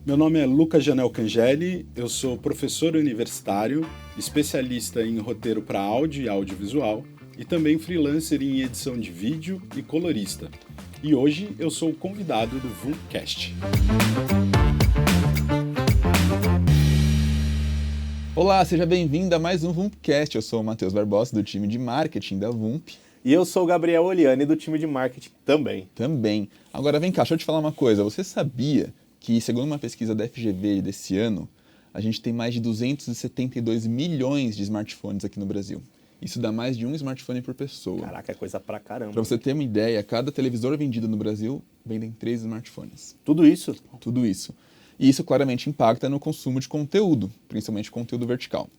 Meu nome é Lucas Janel Cangeli, eu sou professor universitário, especialista em roteiro para áudio e audiovisual e também freelancer em edição de vídeo e colorista. E hoje eu sou o convidado do VUMPcast. Olá, seja bem-vindo a mais um VUMPcast. Eu sou o Matheus Barbosa, do time de marketing da VUMP. E eu sou o Gabriel Oliani, do time de marketing também. Agora vem cá, deixa eu te falar uma coisa. Você sabia que, segundo uma pesquisa da FGV desse ano, a gente tem mais de 272 milhões de smartphones aqui no Brasil? Isso dá mais de um smartphone por pessoa. Caraca, é coisa pra caramba. Pra você ter uma ideia, cada televisor vendido no Brasil vendem 3 smartphones. Tudo isso? Tudo isso. E isso claramente impacta no consumo de conteúdo, principalmente conteúdo vertical.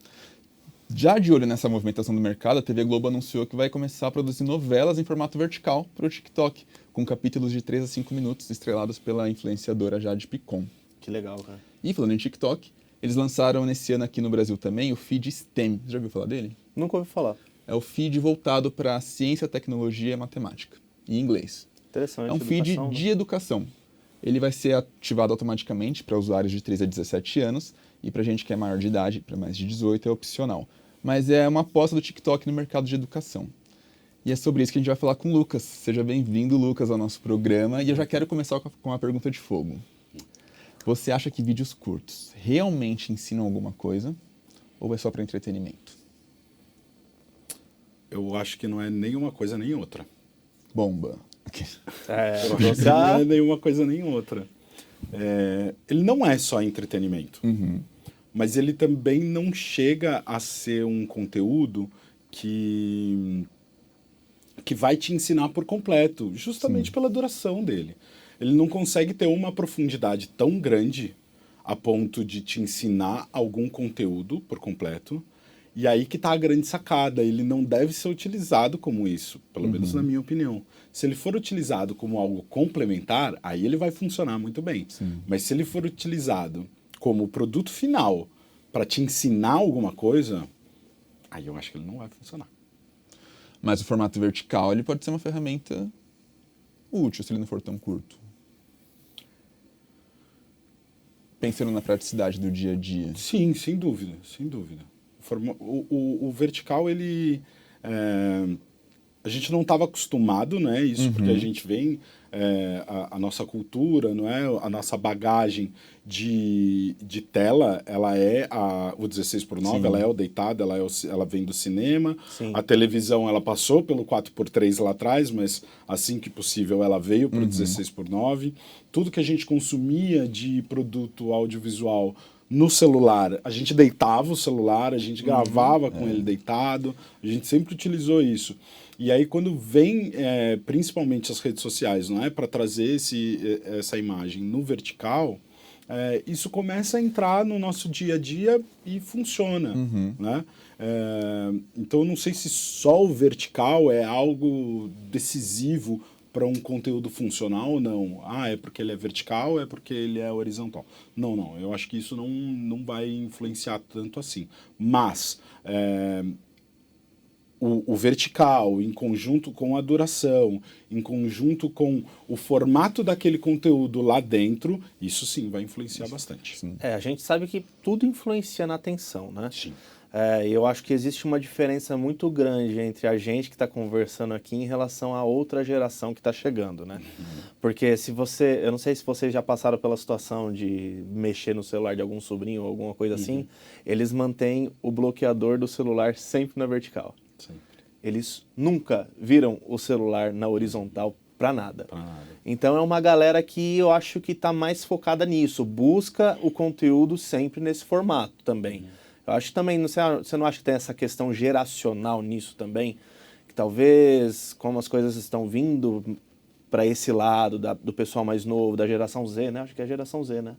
Já de olho nessa movimentação do mercado, a TV Globo anunciou que vai começar a produzir novelas em formato vertical para o TikTok, com capítulos de 3 a 5 minutos, estrelados pela influenciadora Jade Picon. Que legal, cara. E falando em TikTok, eles lançaram nesse ano aqui no Brasil também o feed STEM. Você já ouviu falar dele? Nunca ouvi falar. É o feed voltado para ciência, tecnologia e matemática, em inglês. Interessante. É um feed de educação. Ele vai ser ativado automaticamente para usuários de 3 a 17 anos e para gente que é maior de idade, para mais de 18, é opcional. Mas é uma aposta do TikTok no mercado de educação. E é sobre isso que a gente vai falar com o Lucas. Seja bem-vindo, Lucas, ao nosso programa. E eu já quero começar com uma pergunta de fogo. Você acha que vídeos curtos realmente ensinam alguma coisa ou é só para entretenimento? Eu acho que não é nem uma coisa nem outra. Bomba. Eu acho que não é nem uma coisa nem outra. Ele não é só entretenimento. Mas ele também não chega a ser um conteúdo que vai te ensinar por completo, justamente pela duração dele. Ele não consegue ter uma profundidade tão grande a ponto de te ensinar algum conteúdo por completo. E aí que está a grande sacada. Ele não deve ser utilizado como isso, pelo menos na minha opinião. Se ele for utilizado como algo complementar, aí ele vai funcionar muito bem. Sim. Mas se ele for utilizado como produto final para te ensinar alguma coisa, aí eu acho que ele não vai funcionar. Mas o formato vertical ele pode ser uma ferramenta útil se ele não for tão curto. Pensando na praticidade do dia a dia. Sim, sem dúvida, sem dúvida. O vertical, ele... a gente não estava acostumado, né? Isso porque a gente vem... a nossa cultura, não é? A nossa bagagem de tela, ela é o 16:9, Sim. ela é o deitado, ela vem do cinema. Sim. A televisão, ela passou pelo 4:3 lá atrás, mas assim que possível ela veio para o 16:9. Tudo que a gente consumia de produto audiovisual no celular, a gente deitava o celular, a gente gravava com ele deitado, a gente sempre utilizou isso. E aí quando vem, principalmente as redes sociais, não é, para trazer essa imagem no vertical, isso começa a entrar no nosso dia a dia e funciona, né? Então eu não sei se só o vertical é algo decisivo para um conteúdo funcional ou não. É porque ele é vertical, é porque ele é horizontal. Não, eu acho que isso não vai influenciar tanto assim. Mas o vertical, em conjunto com a duração, em conjunto com o formato daquele conteúdo lá dentro, isso sim vai influenciar bastante. Sim. A gente sabe que tudo influencia na atenção, né? Sim. Eu acho que existe uma diferença muito grande entre a gente que está conversando aqui em relação à outra geração que está chegando, né? Porque eu não sei se vocês já passaram pela situação de mexer no celular de algum sobrinho ou alguma coisa assim, eles mantêm o bloqueador do celular sempre na vertical. Sempre. Eles nunca viram o celular na horizontal para nada. Pra nada. Então é uma galera que eu acho que está mais focada nisso, busca o conteúdo sempre nesse formato também. Eu acho que também, você não acha que tem essa questão geracional nisso também? Que talvez, como as coisas estão vindo para esse lado do pessoal mais novo, da geração Z, né? Acho que é a geração Z, né?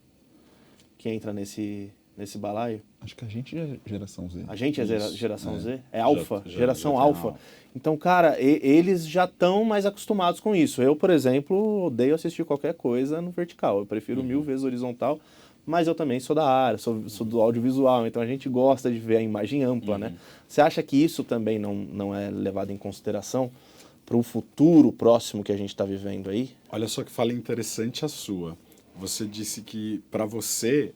Que entra nesse balaio. Acho que a gente é geração Z. A gente é Isso, geração Z? É alfa, geração já tem alfa. Então, cara, eles já estão mais acostumados com isso. Eu, por exemplo, odeio assistir qualquer coisa no vertical. Eu prefiro 1000 vezes horizontal, mas eu também sou da área, sou do audiovisual, então a gente gosta de ver a imagem ampla, né? Você acha que isso também não é levado em consideração para o futuro próximo que a gente está vivendo aí? Olha só que fala interessante a sua. você disse que para você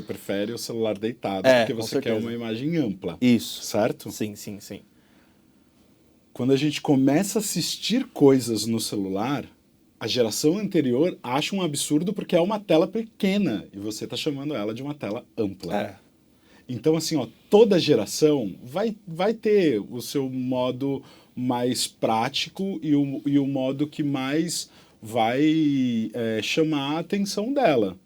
prefere o celular deitado, porque com você quer certeza. uma imagem ampla. Isso. Certo? Sim, sim, sim. Quando a gente começa a assistir coisas no celular, a geração anterior acha um absurdo porque é uma tela pequena e você está chamando ela de uma tela ampla. É. Então, assim, ó, toda geração vai ter o seu modo mais prático e o modo que mais vai chamar a atenção dela.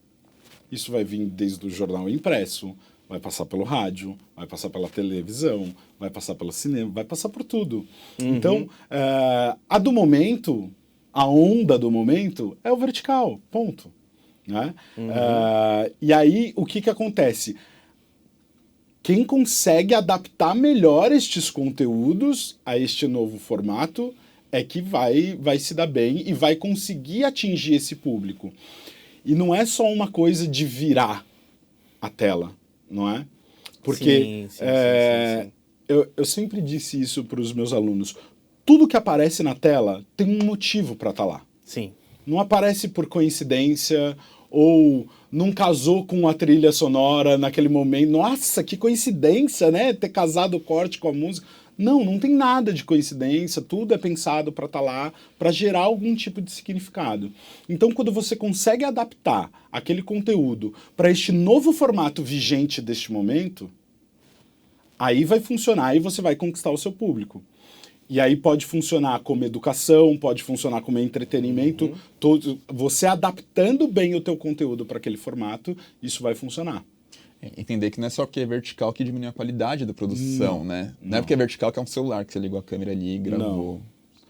Isso vai vir desde o jornal impresso, vai passar pelo rádio, vai passar pela televisão, vai passar pelo cinema, vai passar por tudo. Então, a onda do momento é o vertical, ponto. Né? E aí, o que acontece? Quem consegue adaptar melhor estes conteúdos a este novo formato é que vai se dar bem e vai conseguir atingir esse público. E não é só uma coisa de virar a tela, não é? Porque Sim. eu sempre disse isso para os meus alunos. Tudo que aparece na tela tem um motivo para estar lá. Sim. Não aparece por coincidência ou não casou com a trilha sonora naquele momento. Nossa, que coincidência, né? Ter casado o corte com a música. Não tem nada de coincidência, tudo é pensado para estar lá, para gerar algum tipo de significado. Então, quando você consegue adaptar aquele conteúdo para este novo formato vigente deste momento, aí vai funcionar e você vai conquistar o seu público. E aí pode funcionar como educação, pode funcionar como entretenimento. Você adaptando bem o teu conteúdo para aquele formato, isso vai funcionar. Entender que não é só porque é vertical que diminui a qualidade da produção, né? Não é porque é vertical que é um celular que você ligou a câmera ali e gravou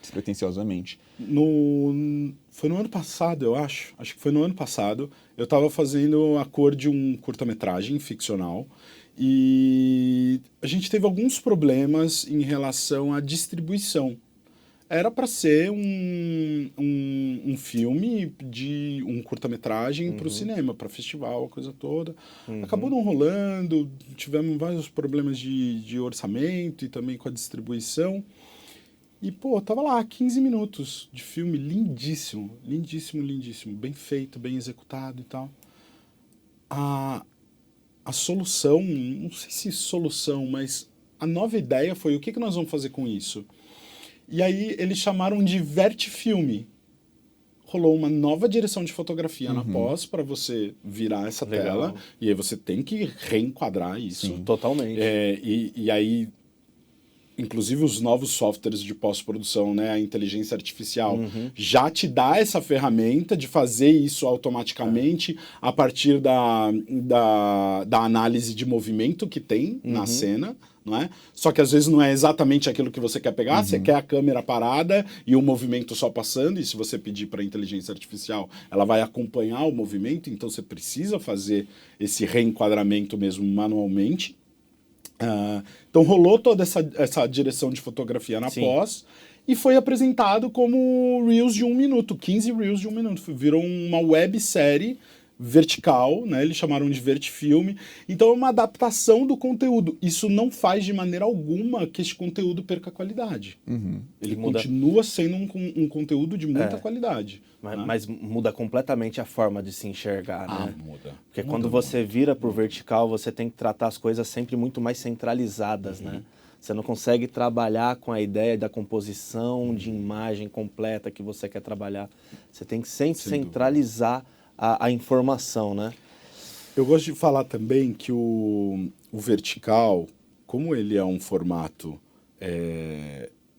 despretensiosamente. Foi no ano passado, eu acho. Acho que foi no ano passado. Eu estava fazendo a cor de um curta-metragem ficcional e a gente teve alguns problemas em relação à distribuição. Era para ser um filme de um curta-metragem para o cinema, para festival, a coisa toda. Acabou não rolando, tivemos vários problemas de orçamento e também com a distribuição. E, tava lá, 15 minutos de filme, lindíssimo, lindíssimo, lindíssimo, bem feito, bem executado e tal. A solução, não sei se solução, mas a nova ideia foi o que nós vamos fazer com isso? E aí eles chamaram de Vertifilme. Rolou uma nova direção de fotografia na pós para você virar essa tela. E aí você tem que reenquadrar isso. Sim, totalmente. E aí, inclusive os novos softwares de pós-produção, né, a inteligência artificial, já te dá essa ferramenta de fazer isso automaticamente a partir da análise de movimento que tem na cena. Não é? Só que às vezes não é exatamente aquilo que você quer pegar, você quer a câmera parada e o movimento só passando, e se você pedir para a inteligência artificial, ela vai acompanhar o movimento, então você precisa fazer esse reenquadramento mesmo manualmente. Então rolou toda essa direção de fotografia na pós e foi apresentado como Reels de 1 minuto, 15 Reels de 1 minuto. Virou uma websérie vertical, né? Eles chamaram de Vertifilme. Então é uma adaptação do conteúdo. Isso não faz de maneira alguma que este conteúdo perca qualidade. Ele continua sendo um conteúdo de muita qualidade. Mas muda completamente a forma de se enxergar, né? Muda. Porque quando você vira pro vertical, você tem que tratar as coisas sempre muito mais centralizadas, né? Você não consegue trabalhar com a ideia da composição de imagem completa que você quer trabalhar. Você tem que sempre centralizar a informação, né? Eu gosto de falar também que o vertical, como ele é um formato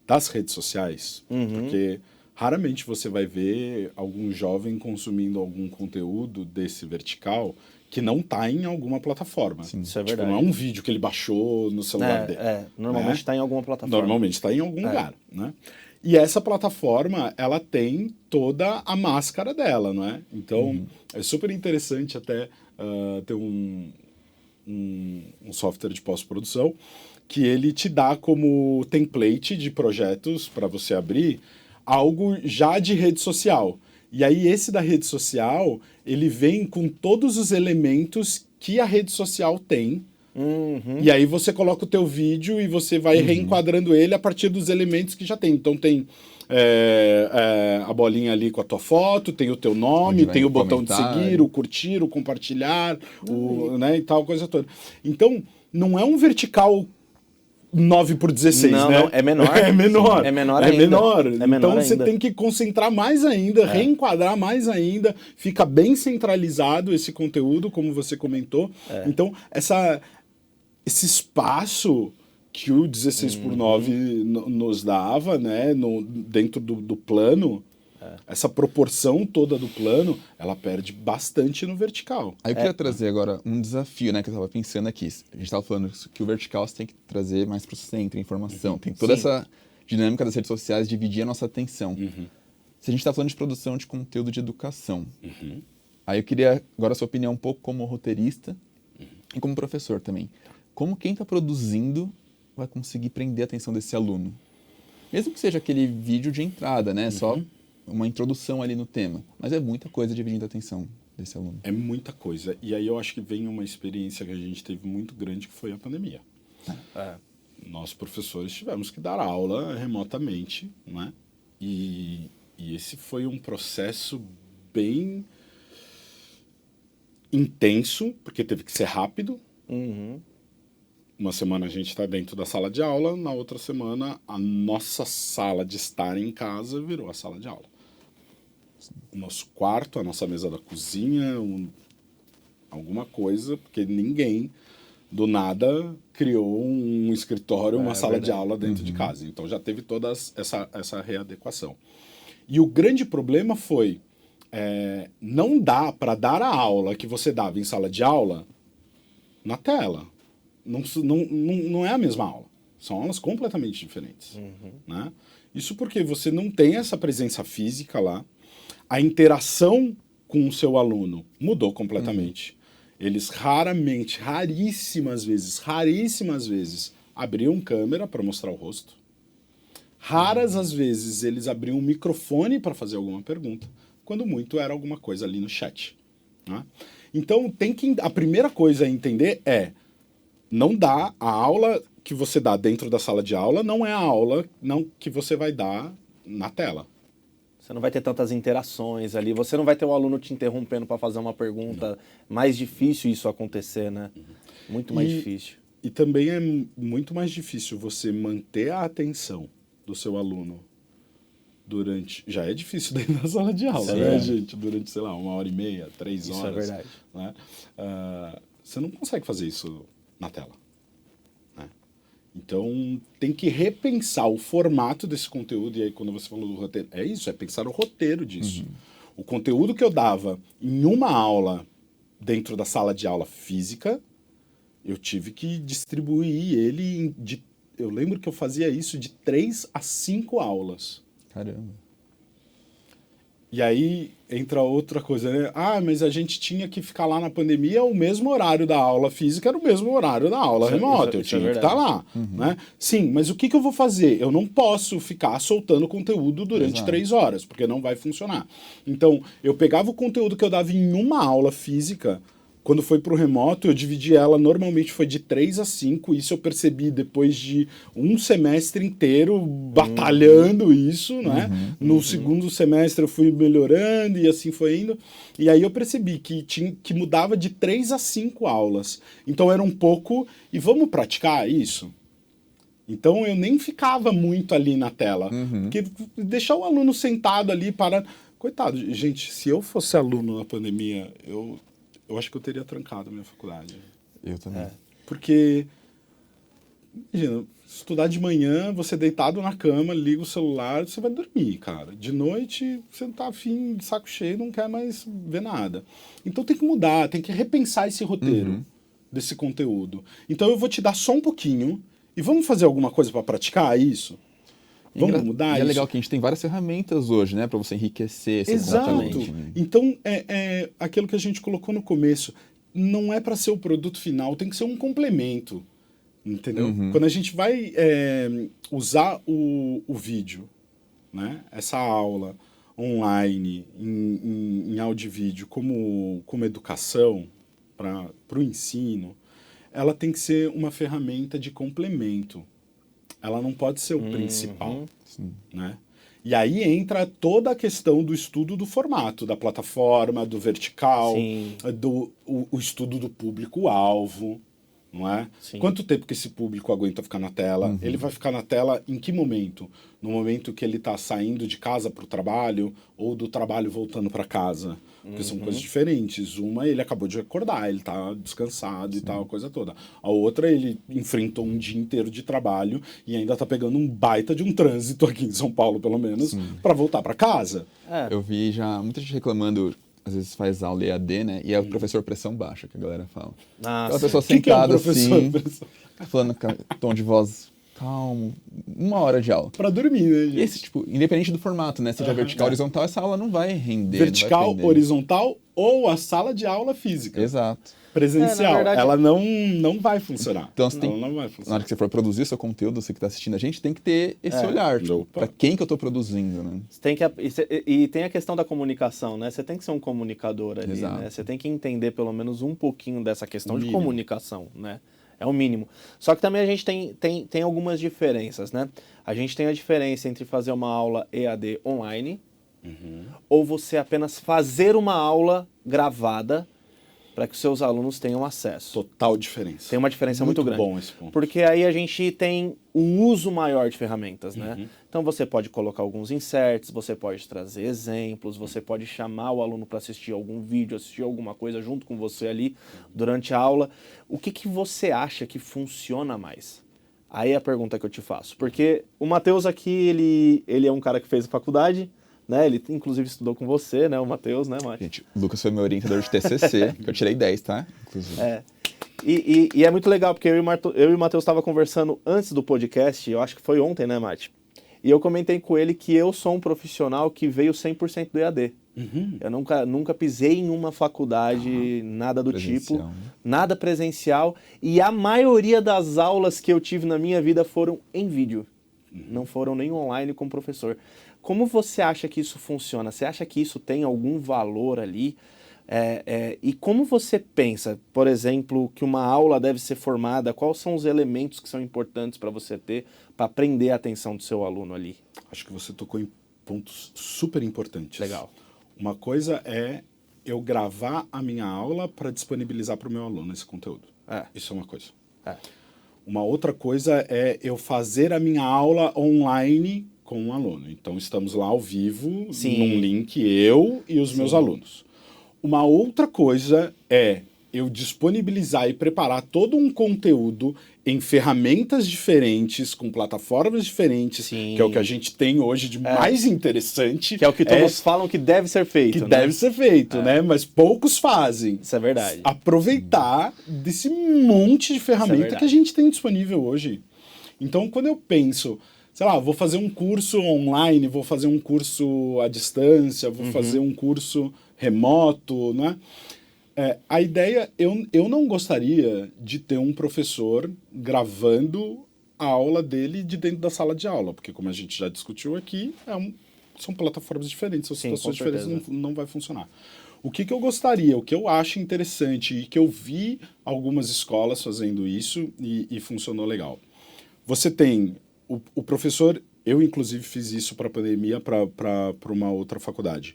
das redes sociais, porque raramente você vai ver algum jovem consumindo algum conteúdo desse vertical que não está em alguma plataforma. Sim, isso é verdade. Não é um vídeo que ele baixou no celular dele. Normalmente está em alguma plataforma. Normalmente está em algum lugar, né? E essa plataforma, ela tem toda a máscara dela, não é? Então, é super interessante até ter um software de pós-produção que ele te dá como template de projetos para você abrir algo já de rede social. E aí esse da rede social, ele vem com todos os elementos que a rede social tem. E aí você coloca o teu vídeo e você vai reenquadrando ele a partir dos elementos que já tem. Então tem a bolinha ali com a tua foto, tem o teu nome, tem o botão de seguir, o curtir, o compartilhar, né, e tal, coisa toda. Então, não é um vertical 9x16, não, né? Não, é menor. É menor. É menor ainda. É menor então ainda. você tem que concentrar mais ainda, reenquadrar mais ainda, fica bem centralizado esse conteúdo, como você comentou. Então, esse espaço que o 16x9 nos dava, né, dentro do plano, essa proporção toda do plano, ela perde bastante no vertical. Aí eu queria trazer agora um desafio, né, que eu estava pensando aqui. A gente estava falando que o vertical você tem que trazer mais para o centro, a informação. Tem toda essa dinâmica das redes sociais, dividir a nossa atenção. Se a gente está falando de produção de conteúdo de educação, aí eu queria agora a sua opinião um pouco como roteirista e como professor também. Como quem está produzindo vai conseguir prender a atenção desse aluno? Mesmo que seja aquele vídeo de entrada, né, só uma introdução ali no tema. Mas é muita coisa dividindo a atenção desse aluno. É muita coisa. E aí eu acho que vem uma experiência que a gente teve muito grande, que foi a pandemia. Nós, professores, tivemos que dar aula remotamente, né? E esse foi um processo bem intenso, porque teve que ser rápido. Uma semana a gente está dentro da sala de aula, na outra semana a nossa sala de estar em casa virou a sala de aula. O nosso quarto, a nossa mesa da cozinha, alguma coisa, porque ninguém, do nada, criou um escritório, uma sala de aula dentro de casa. Então já teve toda essa readequação. E o grande problema foi, não dá para dar a aula que você dava em sala de aula na tela. Não é a mesma aula. São aulas completamente diferentes. Né? Isso porque você não tem essa presença física lá. A interação com o seu aluno mudou completamente. Eles raríssimas vezes, abriam câmera para mostrar o rosto. Raras as vezes eles abriam um microfone para fazer alguma pergunta, quando muito era alguma coisa ali no chat. Né? Então, a primeira coisa a entender não dá a aula que você dá dentro da sala de aula, não é a aula que você vai dar na tela. Você não vai ter tantas interações ali, você não vai ter o aluno te interrompendo para fazer uma pergunta. Mais difícil isso acontecer, né? Muito mais difícil. E também é muito mais difícil você manter a atenção do seu aluno durante... Já é difícil dentro da sala de aula, né, gente? Durante, sei lá, 1h30, 3 horas. Isso é verdade. Né? Você não consegue fazer isso na tela. Né? Então, tem que repensar o formato desse conteúdo. E aí, quando você falou do roteiro, é pensar o roteiro disso. O conteúdo que eu dava em uma aula dentro da sala de aula física, eu tive que distribuir ele eu lembro que eu fazia isso de 3 a 5 aulas. Caramba. E aí entra outra coisa, né? Mas a gente tinha que ficar lá na pandemia, o mesmo horário da aula física era o mesmo horário da aula remota. Eu tinha que estar lá. Né? Sim, mas o que eu vou fazer? Eu não posso ficar soltando conteúdo durante 3 horas, porque não vai funcionar. Então, eu pegava o conteúdo que eu dava em uma aula física. Quando foi para o remoto, eu dividi ela, normalmente foi de 3 a 5, isso eu percebi depois de um semestre inteiro batalhando isso, né? No segundo semestre eu fui melhorando e assim foi indo, e aí eu percebi que mudava de 3 a 5 aulas, então era um pouco, e vamos praticar isso? Então eu nem ficava muito ali na tela, porque deixar o aluno sentado ali, parado, coitado, gente, se eu fosse aluno na pandemia, eu acho que eu teria trancado a minha faculdade. Eu também. Porque, imagina, estudar de manhã, você deitado na cama, liga o celular, você vai dormir, cara. De noite, você não tá afim, de saco cheio, não quer mais ver nada. Então tem que mudar, tem que repensar esse roteiro desse conteúdo. Então eu vou te dar só um pouquinho e vamos fazer alguma coisa para praticar isso? Vamos mudar isso? E é legal que a gente tem várias ferramentas hoje, né, para você enriquecer esse Exato. conteúdo. Então, é aquilo que a gente colocou no começo. Não é para ser o produto final, tem que ser um complemento. Entendeu? Quando a gente vai usar o vídeo, né, essa aula online, em áudio e vídeo, como educação para o ensino, ela tem que ser uma ferramenta de complemento. Ela não pode ser o principal, né? E aí entra toda a questão do estudo do formato, da plataforma, do vertical, Sim. o estudo do público-alvo, não é? Sim. Quanto tempo que esse público aguenta ficar na tela? Ele vai ficar na tela em que momento? No momento que ele está saindo de casa para o trabalho ou do trabalho voltando para casa? Porque são coisas diferentes. Uma, ele acabou de acordar, ele está descansado e tal, a coisa toda. A outra, ele enfrentou um dia inteiro de trabalho e ainda está pegando um baita de um trânsito aqui em São Paulo, pelo menos, para voltar para casa. Eu vi já muita gente reclamando, às vezes faz aula EAD, né? E é o professor pressão baixa, que a galera fala. Ah, Aquela sim. pessoa Que é um sentada professor assim, pressão? falando com tom de voz calmo, 1 hora de aula. Para dormir, né, E gente? esse, tipo, independente do formato, né? Seja vertical ou horizontal, essa aula não vai render. Vertical, não vai aprender. horizontal ou a sala de aula física. Exato. Presencial. Na verdade- Ela não vai funcionar. Então, você tem, Ela não vai na funcionar. hora que você for produzir seu conteúdo, você que está assistindo a gente, tem que ter esse olhar. Tipo, Opa. pra quem que eu tô produzindo, né? Você tem que, e tem a questão da comunicação, né? Você tem que ser um comunicador ali, Exato. né? Você tem que entender pelo menos um pouquinho dessa questão O de mínimo. comunicação, né? É o mínimo. Só que também a gente tem algumas diferenças, né? A gente tem a diferença entre fazer uma aula EAD online ou você apenas fazer uma aula gravada para que os seus alunos tenham acesso. Total diferença. Tem uma diferença muito grande. Bom esse ponto. Porque aí a gente tem um uso maior de ferramentas, né? Então você pode colocar alguns inserts, você pode trazer exemplos, você pode chamar o aluno para assistir algum vídeo, assistir alguma coisa junto com você ali durante a aula. O que você acha que funciona mais? Aí é a pergunta que eu te faço. Porque o Matheus aqui, ele é um cara que fez a faculdade, né? Ele inclusive estudou com você, né? O Matheus, né, Mati? Gente, o Lucas foi meu orientador de TCC, que eu tirei 10, tá? Inclusive. E é muito legal, porque eu e o Matheus estava conversando antes do podcast, eu acho que foi ontem, né, Mati? E eu comentei com ele que eu sou um profissional que veio 100% do EAD. Eu nunca pisei em uma faculdade, nada do Presencial, tipo, né? nada presencial. E a maioria das aulas que eu tive na minha vida foram em vídeo. Não foram nem online com o professor. Como você acha que isso funciona? Você acha que isso tem algum valor ali? E como você pensa, por exemplo, que uma aula deve ser formada? Quais são os elementos que são importantes para você ter para prender a atenção do seu aluno ali? Acho que você tocou em pontos super importantes. Legal. Uma coisa é eu gravar a minha aula para disponibilizar para o meu aluno esse conteúdo. Isso é uma coisa. Uma outra coisa é eu fazer a minha aula online com um aluno. Então, estamos lá ao vivo, Sim. num link, eu e os meus alunos. Uma outra coisa é eu disponibilizar e preparar todo um conteúdo em ferramentas diferentes, com plataformas diferentes, Sim. que é o que a gente tem hoje de mais interessante. Que é o que todos falam que deve ser feito, que né? deve ser feito, né? Mas poucos fazem. Isso é verdade. Aproveitar desse monte de ferramenta verdade. que a gente tem disponível hoje. Então, quando eu penso, sei lá, vou fazer um curso online, vou fazer um curso à distância, vou fazer um curso remoto, né? A ideia, eu não gostaria de ter um professor gravando a aula dele de dentro da sala de aula, porque como a gente já discutiu aqui, são plataformas diferentes, são Sim, situações com diferentes, certeza. não vai funcionar. O que eu gostaria, o que eu acho interessante e que eu vi algumas escolas fazendo isso e funcionou legal. Você tem o professor, eu inclusive fiz isso para a pandemia, para uma outra faculdade.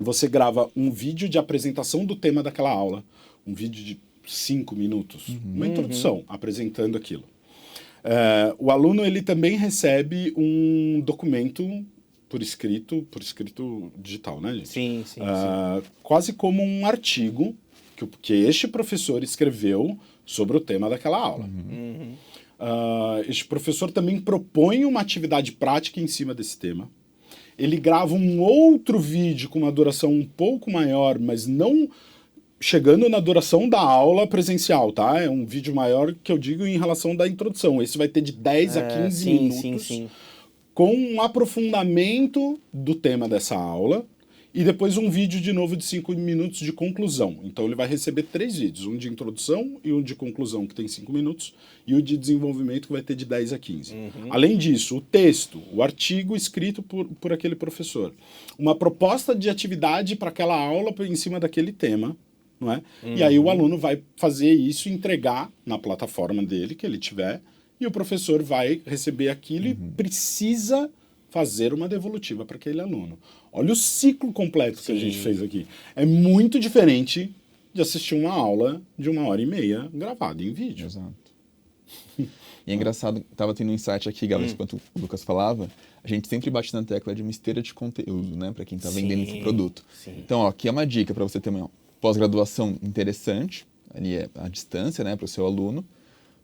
Você grava um vídeo de apresentação do tema daquela aula, um vídeo de 5 minutos, uma introdução, apresentando aquilo. O aluno ele também recebe um documento por escrito digital, né, gente? Sim. Quase como um artigo que este professor escreveu sobre o tema daquela aula. Este professor também propõe uma atividade prática em cima desse tema. Ele grava um outro vídeo com uma duração um pouco maior, mas não chegando na duração da aula presencial, tá? É um vídeo maior que eu digo em relação da introdução. Esse vai ter de 10 a 15 minutos. Sim. Com um aprofundamento do tema dessa aula e depois um vídeo de novo de 5 minutos de conclusão. Então ele vai receber 3 vídeos, um de introdução e um de conclusão que tem 5 minutos e o de desenvolvimento que vai ter de 10 a 15. Além disso, o texto, o artigo escrito por aquele professor, uma proposta de atividade para aquela aula em cima daquele tema, não é? E aí o aluno vai fazer isso, entregar na plataforma dele que ele tiver, e o professor vai receber aquilo e precisa fazer uma devolutiva para aquele aluno. Olha o ciclo completo que a gente Sim. fez aqui. É muito diferente de assistir uma aula de 1h30 gravada em vídeo. Exato. E é engraçado, tava tendo um insight aqui, galera, enquanto o Lucas falava, a gente sempre bate na tecla de uma esteira de conteúdo, né, para quem tá vendendo esse produto. Sim. Então, ó, aqui é uma dica para você ter uma pós-graduação interessante, ali é a distância, né, para o seu aluno,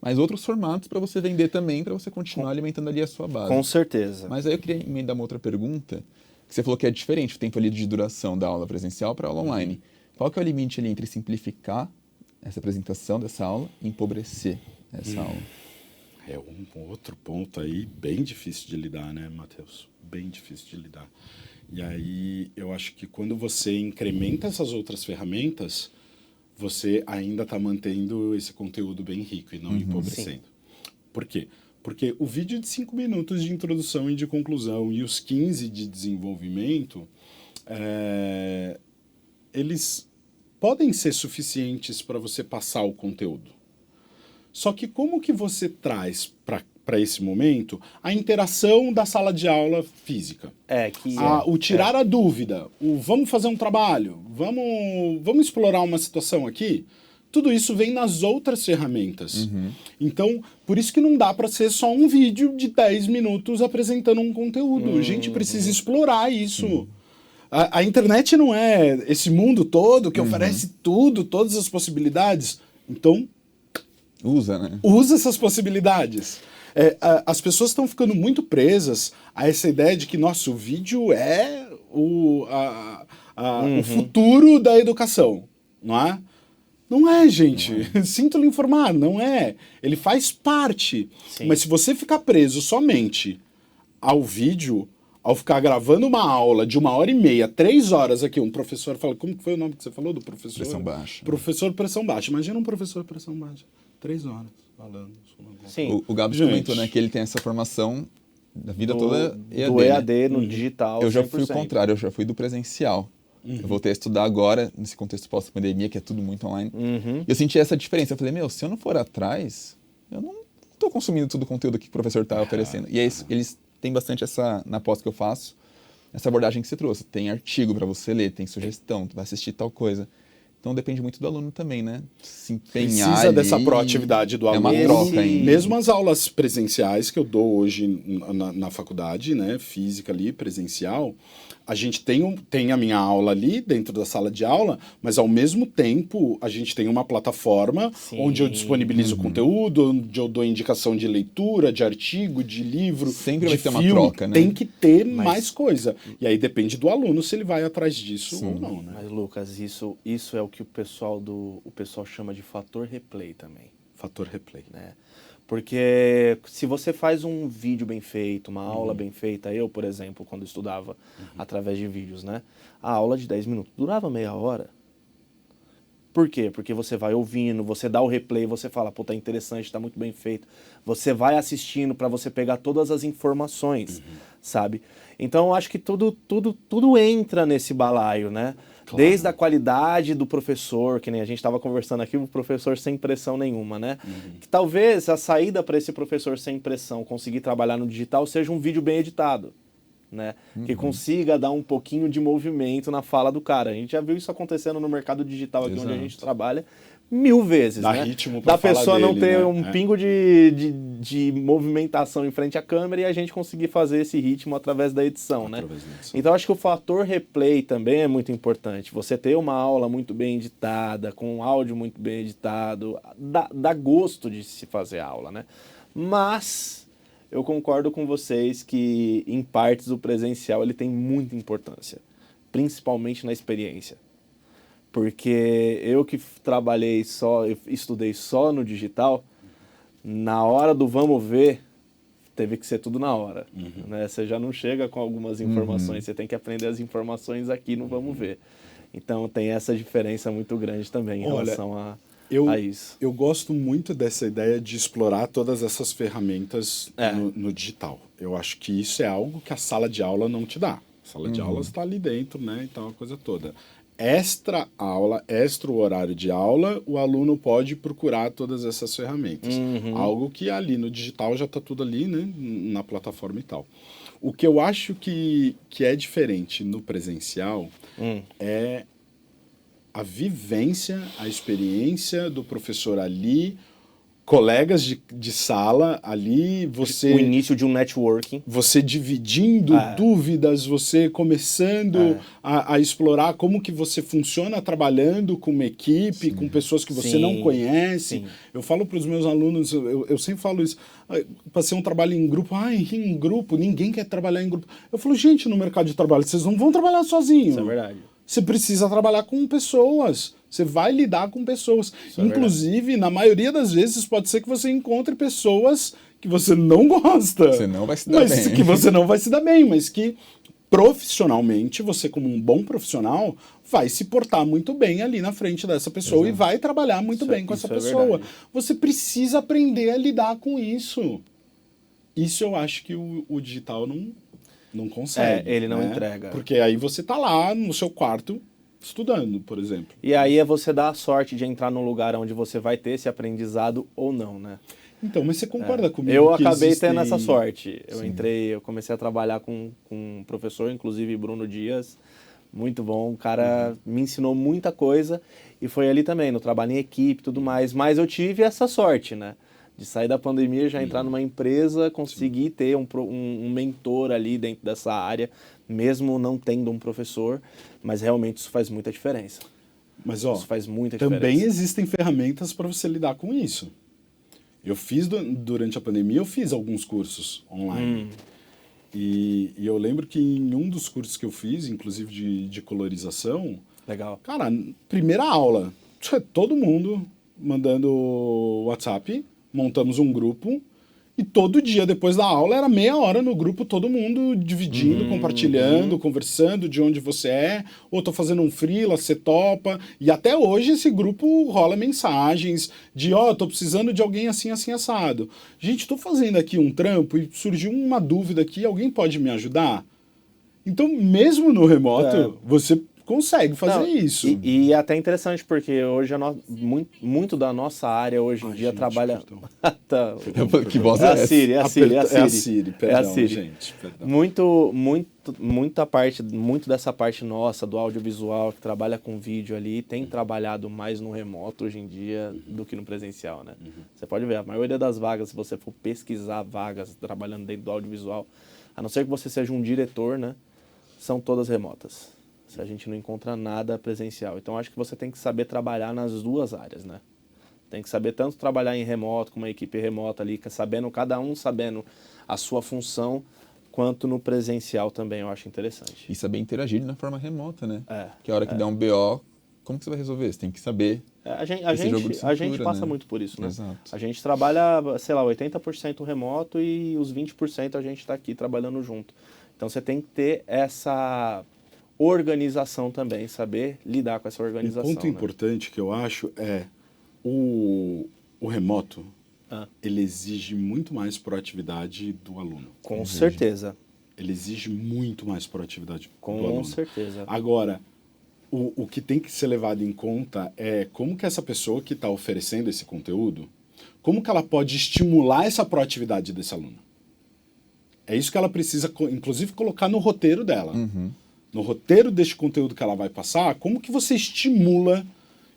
mas outros formatos para você vender também, para você continuar alimentando ali a sua base. Com certeza. Mas aí eu queria emendar uma outra pergunta, que você falou que é diferente o tempo ali de duração da aula presencial para a aula online. Qual que é o limite ali entre simplificar essa apresentação dessa aula e empobrecer essa aula? É um outro ponto aí bem difícil de lidar, né, Matheus? Bem difícil de lidar. E aí eu acho que quando você incrementa essas outras ferramentas, você ainda está mantendo esse conteúdo bem rico e não empobrecendo. Por quê? Porque o vídeo de 5 minutos de introdução e de conclusão e os 15 de desenvolvimento, eles podem ser suficientes para você passar o conteúdo. Só que como que você traz para esse momento a interação da sala de aula física? O tirar a dúvida, o vamos fazer um trabalho, vamos explorar uma situação aqui, tudo isso vem nas outras ferramentas. Então, por isso que não dá para ser só um vídeo de 10 minutos apresentando um conteúdo. A gente precisa explorar isso. A internet não é esse mundo todo que oferece tudo, todas as possibilidades. Então, usa, né? Usa essas possibilidades. As pessoas estão ficando muito presas a essa ideia de que nosso vídeo é o futuro da educação, não é? Não é, gente. Sinto lhe informar, não é. Ele faz parte. Sim. Mas se você ficar preso somente ao vídeo, ao ficar gravando uma aula de 1h30, 3 horas aqui, um professor fala, como que foi o nome que você falou do professor? Pressão baixa. Professor pressão baixa. Imagina um professor pressão baixa. 3 horas falando. Sim. O Gabs comentou, né, que ele tem essa formação da vida toda EAD. Do EAD né? no digital. Eu já 100%. fui o contrário, eu já fui do presencial. Eu voltei a estudar agora, nesse contexto pós-pandemia, que é tudo muito online. E eu senti essa diferença. Eu falei, se eu não for atrás, eu não estou consumindo todo o conteúdo que o professor está oferecendo. E é isso, eles têm bastante essa, na pós que eu faço, essa abordagem que você trouxe. Tem artigo para você ler, tem sugestão, tu vai assistir tal coisa. Então depende muito do aluno também, né? Se empenhar. Precisa dessa proatividade do aluno. É uma troca ainda. Mesmo as aulas presenciais que eu dou hoje na faculdade, né, física ali, presencial, a gente tem a minha aula ali dentro da sala de aula, mas ao mesmo tempo a gente tem uma plataforma onde eu disponibilizo conteúdo, onde eu dou indicação de leitura, de artigo, de livro, Sempre de vai ter uma filme. troca, né? Tem que ter mais coisa. E aí depende do aluno se ele vai atrás disso ou não, né? Mas, Lucas, isso é o que o pessoal chama de fator replay também. Fator replay. Né? Porque se você faz um vídeo bem feito, uma aula bem feita, eu, por exemplo, quando estudava através de vídeos, né? A aula de 10 minutos durava meia hora. Por quê? Porque você vai ouvindo, você dá o replay, você fala, pô, tá interessante, tá muito bem feito. Você vai assistindo para você pegar todas as informações, sabe? Então, eu acho que tudo entra nesse balaio, né? Claro. Desde a qualidade do professor, que nem a gente estava conversando aqui, o professor sem pressão nenhuma, né? Que talvez a saída para esse professor sem pressão conseguir trabalhar no digital seja um vídeo bem editado, né? Que consiga dar um pouquinho de movimento na fala do cara. A gente já viu isso acontecendo no mercado digital aqui onde a gente trabalha 1000 vezes, dá né? ritmo pra da pessoa dele, não ter né? um pingo de movimentação em frente à câmera e a gente conseguir fazer esse ritmo através da edição, né? Então acho que o fator replay também é muito importante. Você ter uma aula muito bem editada, com um áudio muito bem editado, dá gosto de se fazer aula, né? Mas eu concordo com vocês que em partes o presencial ele tem muita importância, principalmente na experiência. Porque eu que estudei só no digital, na hora do vamos ver, teve que ser tudo na hora. Né? Você já não chega com algumas informações, você tem que aprender as informações aqui no vamos ver. Então tem essa diferença muito grande também em relação a isso. Eu gosto muito dessa ideia de explorar todas essas ferramentas no digital. Eu acho que isso é algo que a sala de aula não te dá. A sala de aula está ali dentro, né? Então a coisa toda. Extra aula, extra o horário de aula, o aluno pode procurar todas essas ferramentas. Algo que ali no digital já está tudo ali, né, na plataforma e tal. O que eu acho que é diferente no presencial é a vivência, a experiência do professor ali, colegas de sala ali, você... O início de um networking. Você dividindo dúvidas, você começando a explorar como que você funciona trabalhando com uma equipe, com pessoas que você não conhece. Eu falo para os meus alunos, eu sempre falo isso, para ser um trabalho em grupo, em grupo, ninguém quer trabalhar em grupo. Eu falo, gente, no mercado de trabalho, vocês não vão trabalhar sozinhos. Isso é verdade. Você precisa trabalhar com pessoas. Você vai lidar com pessoas. Inclusive, na maioria das vezes, pode ser que você encontre pessoas que você não gosta. Você não vai se dar bem. Que você não vai se dar bem, mas que profissionalmente, você como um bom profissional, vai se portar muito bem ali na frente dessa pessoa e vai trabalhar muito bem com essa pessoa. Você precisa aprender a lidar com isso. Isso eu acho que o digital não consegue. Ele não entrega. Porque aí você tá lá no seu quarto estudando, por exemplo. E aí é você dar a sorte de entrar num lugar onde você vai ter esse aprendizado ou não, né? Então, mas você concorda comigo Eu que acabei existem... tendo essa sorte. Eu comecei a trabalhar com um professor, inclusive Bruno Dias, muito bom, o cara me ensinou muita coisa e foi ali também, no trabalho em equipe e tudo mais, mas eu tive essa sorte, né? De sair da pandemia, já entrar numa empresa, conseguir ter um mentor ali dentro dessa área, mesmo não tendo um professor, mas realmente isso faz muita diferença. Mas, ó, isso faz muita também diferença. existem ferramentas para você lidar com isso. Eu fiz, durante a pandemia, eu fiz alguns cursos online. E eu lembro que em um dos cursos que eu fiz, inclusive de colorização... Legal. Cara, primeira aula, todo mundo mandando WhatsApp, montamos um grupo e todo dia depois da aula era meia hora no grupo, todo mundo dividindo, compartilhando, conversando de onde você é, ou tô fazendo um freela, você topa, e até hoje esse grupo rola mensagens de, tô precisando de alguém assim, assim, assado. Gente, tô fazendo aqui um trampo e surgiu uma dúvida aqui, alguém pode me ajudar? Então, mesmo no remoto, você consegue fazer isso. E é até interessante, porque hoje muito da nossa área hoje em dia trabalha... Que voz é essa? É a Siri, perdão, gente. Perdão. Muito dessa parte nossa, do audiovisual, que trabalha com vídeo ali, tem trabalhado mais no remoto hoje em dia do que no presencial, né? Você pode ver, a maioria das vagas, se você for pesquisar vagas trabalhando dentro do audiovisual, a não ser que você seja um diretor, né? São todas remotas. Se a gente não encontra nada presencial. Então, acho que você tem que saber trabalhar nas duas áreas, né? Tem que saber tanto trabalhar em remoto, com uma equipe remota ali, cada um sabendo a sua função, quanto no presencial também, eu acho interessante. E saber interagir de forma remota, né? Que a hora que der um BO, como que você vai resolver? Você tem que saber... A gente passa muito por isso, né? Exato. A gente trabalha, sei lá, 80% remoto e os 20% a gente está aqui trabalhando junto. Então, você tem que ter essa... organização também, saber lidar com essa organização. Um ponto importante que eu acho é o remoto, ele exige muito mais proatividade do aluno. Com certeza. Ele exige muito mais proatividade do aluno. Com certeza. Agora, o que tem que ser levado em conta é como que essa pessoa que está oferecendo esse conteúdo, como que ela pode estimular essa proatividade desse aluno. É isso que ela precisa, inclusive, colocar no roteiro dela. No roteiro deste conteúdo que ela vai passar, como que você estimula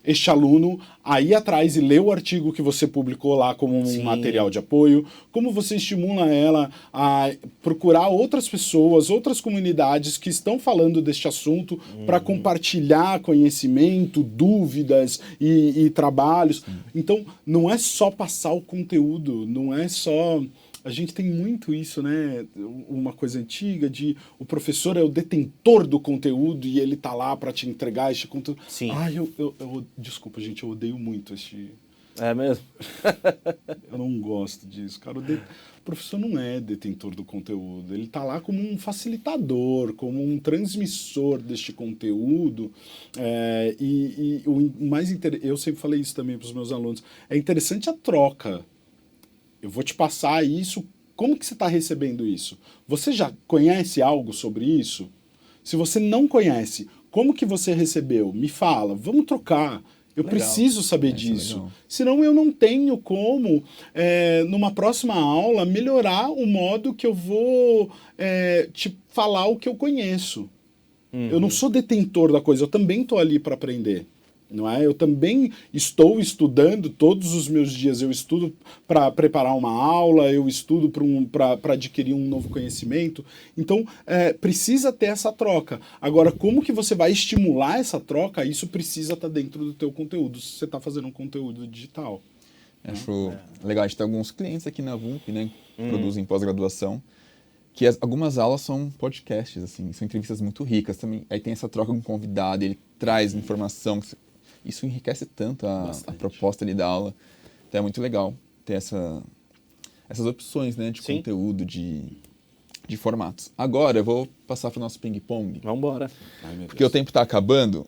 este aluno a ir atrás e ler o artigo que você publicou lá como um material de apoio, como você estimula ela a procurar outras pessoas, outras comunidades que estão falando deste assunto para compartilhar conhecimento, dúvidas e trabalhos. Então, não é só passar o conteúdo, não é só... A gente tem muito isso, né? Uma coisa antiga de o professor é o detentor do conteúdo e ele tá lá para te entregar este conteúdo. Sim. Desculpa, gente, eu odeio muito este... É mesmo? Eu não gosto disso, cara. O professor não é detentor do conteúdo. Ele tá lá como um facilitador, como um transmissor deste conteúdo. O mais eu sempre falei isso também para os meus alunos. É interessante a troca. Eu vou te passar isso, como que você está recebendo isso? Você já conhece algo sobre isso? Se você não conhece, como que você recebeu? Me fala, vamos trocar. Eu Legal. preciso saber Isso é disso. legal. Senão eu não tenho como, numa próxima aula, melhorar o modo que eu vou te falar o que eu conheço. Eu não sou detentor da coisa, eu também estou ali para aprender. Não é? Eu também estou estudando todos os meus dias. Eu estudo para preparar uma aula, eu estudo para adquirir um novo conhecimento. Então, precisa ter essa troca. Agora, como que você vai estimular essa troca? Isso precisa estar dentro do teu conteúdo, se você está fazendo um conteúdo digital. Acho legal, a gente tem alguns clientes aqui na VUMP, né, que produzem pós-graduação, que algumas aulas são podcasts, assim, são entrevistas muito ricas também. Aí tem essa troca com o convidado, ele traz informação. Isso enriquece tanto a proposta ali da aula. Então é muito legal ter essas opções, né, de Sim. conteúdo, de formatos. Agora eu vou passar para o nosso ping-pong, Vamos embora. Ai, meu porque o tempo está acabando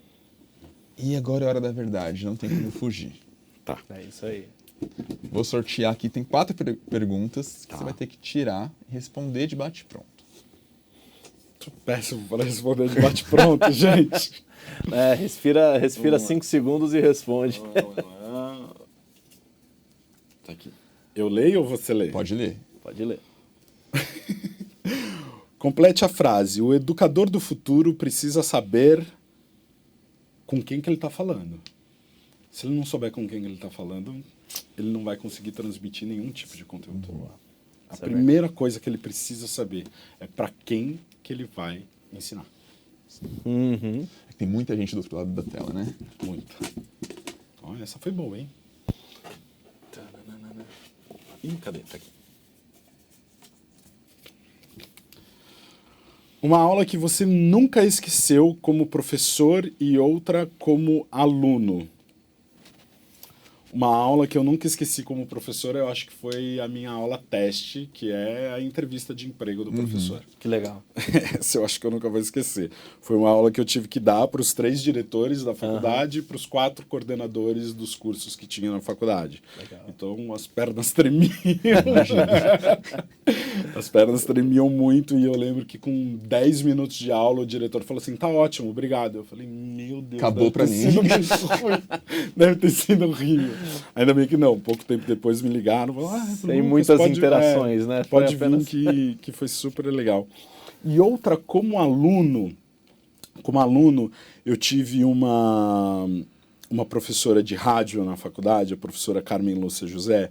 e agora é a hora da verdade, não tem como fugir. Tá. É isso aí. Vou sortear aqui, tem 4 perguntas que você vai ter que tirar e responder de bate-pronto. Tô péssimo para responder de bate-pronto, gente. Respira 5 segundos e responde. Tá aqui. Eu leio ou você lê? Pode ler. Pode ler. Complete a frase. O educador do futuro precisa saber com quem que ele está falando. Se ele não souber com quem ele está falando, ele não vai conseguir transmitir nenhum tipo de conteúdo. A Isso é primeira coisa que ele precisa saber é para quem que ele vai ensinar. Uhum. Tem muita gente do outro lado da tela, né? Muita. Ó, essa foi boa, hein? Ih, cadê? Tá aqui. Uma aula que você nunca esqueceu como professor e outra como aluno. Uma aula que eu nunca esqueci como professor, eu acho que foi a minha aula teste, que é a entrevista de emprego do professor. Que legal. Essa eu acho que eu nunca vou esquecer. Foi uma aula que eu tive que dar para os 3 diretores da faculdade e para os 4 coordenadores dos cursos que tinha na faculdade. Legal. Então as pernas tremiam. As pernas tremiam muito e eu lembro que com 10 minutos de aula o diretor falou assim, tá ótimo, obrigado. Eu falei, meu Deus, Acabou pra mim. Deve ter sido horrível. Ainda bem que não, pouco tempo depois me ligaram. Falaram, Sem muitas interações, né? Foi Pode apenas... vir que foi super legal. E outra, como aluno, eu tive uma professora de rádio na faculdade, a professora Carmen Lúcia José,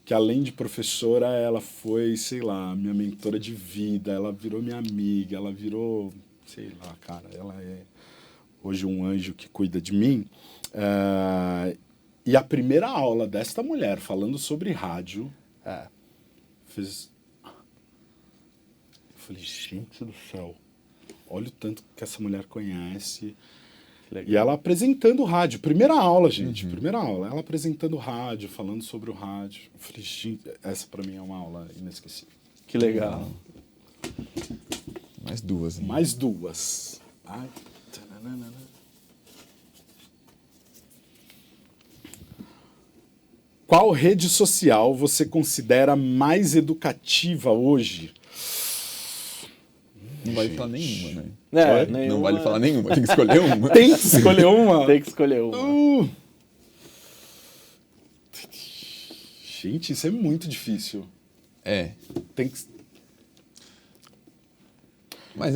que além de professora, ela foi, sei lá, minha mentora de vida, ela virou minha amiga, ela virou, sei lá, cara, ela é hoje um anjo que cuida de mim. E a primeira aula desta mulher falando sobre rádio fez... Eu falei, gente do céu, olha o tanto que essa mulher conhece. E ela apresentando o rádio. Primeira aula, gente, primeira aula. Ela apresentando o rádio, falando sobre o rádio. Eu falei, gente, essa pra mim é uma aula inesquecível. Que legal. Mais 2. Né? Mais 2. Ai, tananana. Qual rede social você considera mais educativa hoje? Não vale falar nenhuma, né? Nenhuma... Não vale falar nenhuma, tem que escolher uma. Tem que escolher uma. Tem que escolher uma. Gente, isso é muito difícil. Tem que... Mas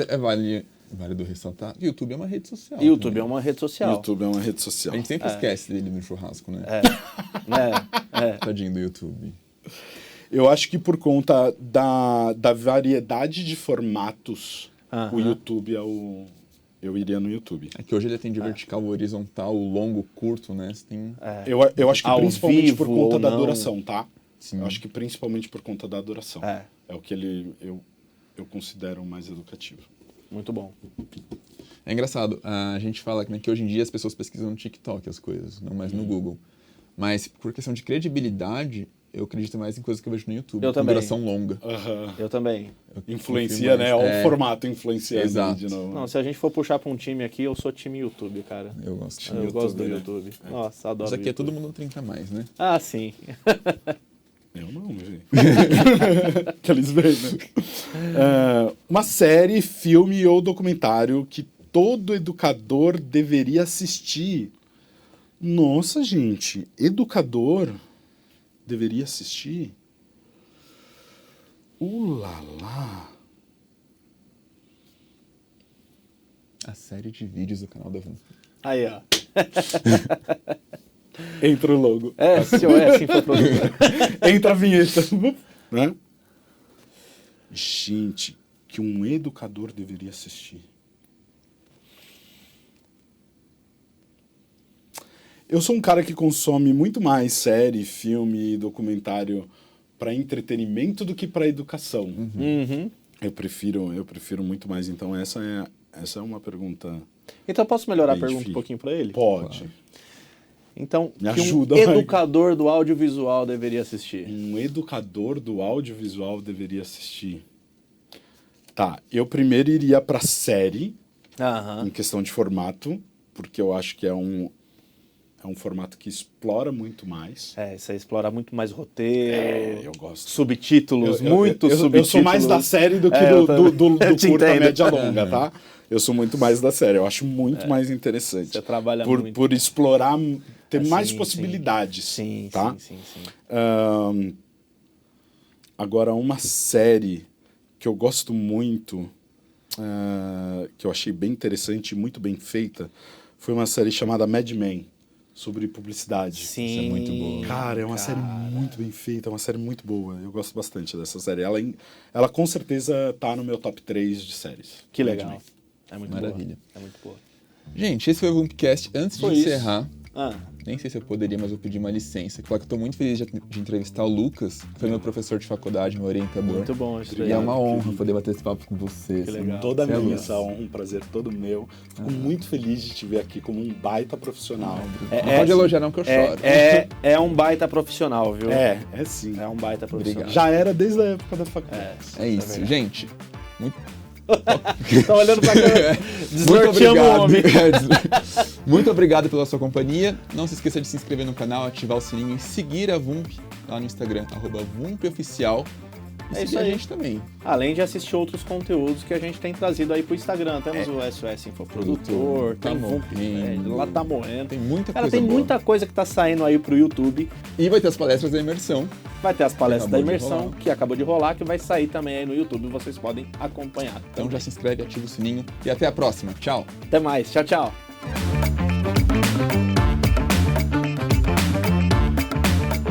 válido ressaltar que o YouTube é uma rede social. YouTube também. é uma rede social. YouTube é uma rede social. A gente sempre esquece dele no churrasco, né? Tadinho do YouTube. Eu acho que por conta da variedade de formatos, o YouTube é o... Eu iria no YouTube. É que hoje ele atende vertical, horizontal, longo, curto, né? Você tem... Eu acho que Ao principalmente vivo por conta ou da não. duração, tá? Sim. Eu acho que principalmente por conta da duração. É o que eu considero mais educativo. muito bom. É engraçado, a gente fala que hoje em dia as pessoas pesquisam no TikTok as coisas, não mais no Google. Mas por questão de credibilidade, eu acredito mais em coisas que eu vejo no YouTube. Eu com também. duração longa. Eu também. Influencia, né? Olha o formato influenciando Exato. de novo. Não, se a gente for puxar pra um time aqui, eu sou time YouTube, cara. Eu gosto. Eu gosto do né? YouTube. Nossa, adoro Mas aqui é YouTube. todo mundo 30 a mais, né? Ah, sim. Eu não, gente. Que eles veem, né? Uma série, filme ou documentário que todo educador deveria assistir. Nossa, gente, educador deveria assistir? Ulala. A série de vídeos do canal da VUMP. Aí, ó. Entra o logo. SOS Infoprodutor. Entra a vinheta. Né? Gente, que um educador deveria assistir. Eu sou um cara que consome muito mais série, filme e documentário para entretenimento do que para educação. Uhum. Eu prefiro muito mais. Então essa é uma pergunta. Então, posso melhorar a bem pergunta difícil. um pouquinho para ele? Pode. Claro. Então, Me que ajuda, um vai. educador do audiovisual deveria assistir? Um educador do audiovisual deveria assistir. Tá, eu primeiro iria para série, Aham. em questão de formato, porque eu acho que é um formato que explora muito mais. Isso aí explora muito mais roteiro, Eu gosto. subtítulos, Eu subtítulos. sou mais da série do que eu do eu te curta, entendo. média, longa, tá? Eu sou muito mais da série. Eu acho muito mais interessante. Você trabalha por, muito. Por explorar, ter Sim, mais sim. possibilidades. Sim, tá? sim. Agora, uma série que eu gosto muito, que eu achei bem interessante e muito bem feita, foi uma série chamada Mad Men, sobre publicidade. Sim. Isso é muito boa. Cara, é uma série muito bem feita, é uma série muito boa. Eu gosto bastante dessa série. Ela com certeza tá no meu top 3 de séries. Que Mad legal. Men. É muito Maravilha. boa. É muito boa. Gente, esse foi o VumpCast. Antes Foi de isso. encerrar, Ah, nem sei se eu poderia, mas eu pedi uma licença. Claro que eu tô muito feliz de entrevistar o Lucas, que foi meu professor de faculdade, meu orientador. muito bom isso aí. E é uma honra querido. poder bater esse papo com você. Que assim. legal. Toda Você é minha luz. missão, um prazer todo meu. Fico muito feliz de te ver aqui como um baita profissional. Não pode elogiar não que eu choro. É um baita profissional, viu? É sim. É um baita profissional. Obrigado. Já era desde a época da faculdade. É isso, gente. Muito, Tá olhando pra câmera. muito Desnorteamos o homem. Muito obrigado pela sua companhia. Não se esqueça de se inscrever no canal, ativar o sininho e seguir a VUMP lá no Instagram, @VumpOficial. E É seguir isso a aí. gente também. Além de assistir outros conteúdos que a gente tem trazido aí pro Instagram. Temos o SOS Infoprodutor, Tá tem o Vump, morrendo. lá tá morrendo. Tem muita Cara, coisa tem boa. muita coisa que tá saindo aí pro YouTube. E vai ter as palestras da imersão. Vai ter as palestras da Acabou de imersão, rolar. que acabou de rolar, que vai sair também aí no YouTube. Vocês podem acompanhar. Então já se inscreve, ativa o sininho e até a próxima. Tchau! Até mais. Tchau, tchau.